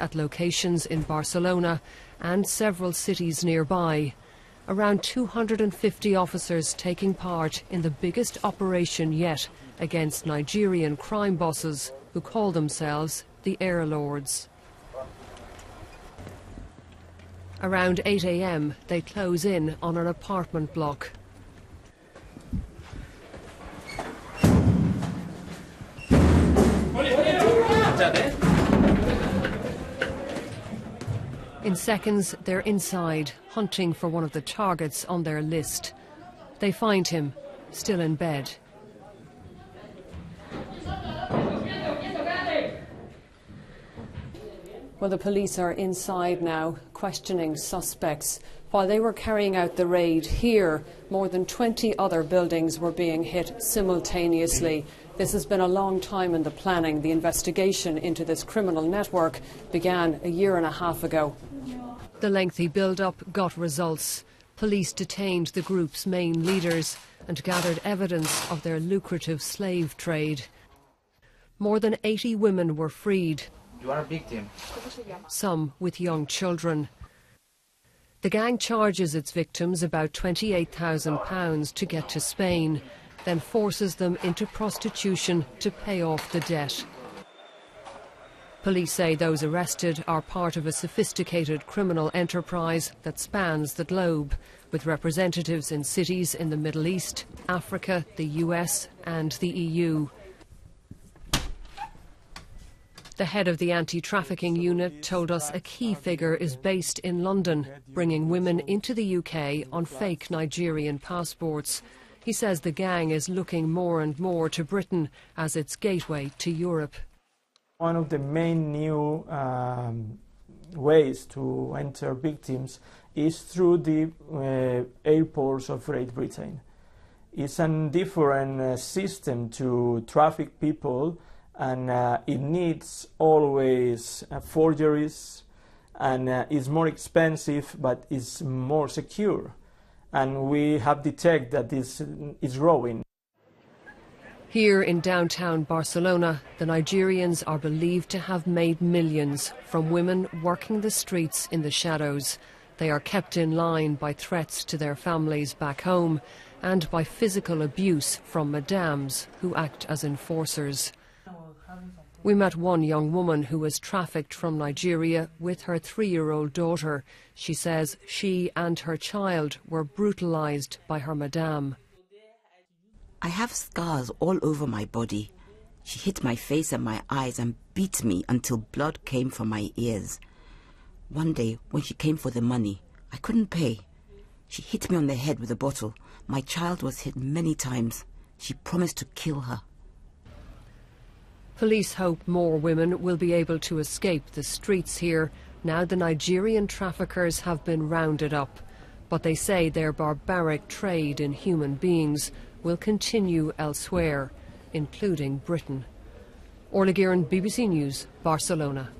at locations in Barcelona and several cities nearby. Around 250 officers taking part in the biggest operation yet against Nigerian crime bosses who call themselves the Air Lords. Around 8 a.m. they close in on an apartment block. In seconds, they're inside, hunting for one of the targets on their list. They find him, still in bed. Well, the police are inside now, questioning suspects. While they were carrying out the raid here, more than 20 other buildings were being hit simultaneously. This has been a long time in the planning. The investigation into this criminal network began a year and a half ago. The lengthy build-up got results. Police detained the group's main leaders and gathered evidence of their lucrative slave trade. More than 80 women were freed. You are a victim. Some with young children. The gang charges its victims about £28,000 to get to Spain, then forces them into prostitution to pay off the debt. Police say those arrested are part of a sophisticated criminal enterprise that spans the globe, with representatives in cities in the Middle East, Africa, the US and the EU. The head of the anti-trafficking unit told us a key figure is based in London, bringing women into the UK on fake Nigerian passports. He says the gang is looking more and more to Britain as its gateway to Europe. One of the main new ways to enter victims is through the airports of Great Britain. It's a different system to traffic people, and it needs always forgeries, and it's more expensive, but it's more secure. And we have detected that this is growing. Here in downtown Barcelona, the Nigerians are believed to have made millions from women working the streets in the shadows. They are kept in line by threats to their families back home and by physical abuse from madams who act as enforcers. We met one young woman who was trafficked from Nigeria with her 3-year-old daughter. She says she and her child were brutalized by her madame. I have scars all over my body. She hit my face and my eyes and beat me until blood came from my ears. One day, when she came for the money, I couldn't pay. She hit me on the head with a bottle. My child was hit many times. She promised to kill her. Police hope more women will be able to escape the streets here now the Nigerian traffickers have been rounded up. But they say their barbaric trade in human beings will continue elsewhere, including Britain. Orla Guerin, BBC News, Barcelona.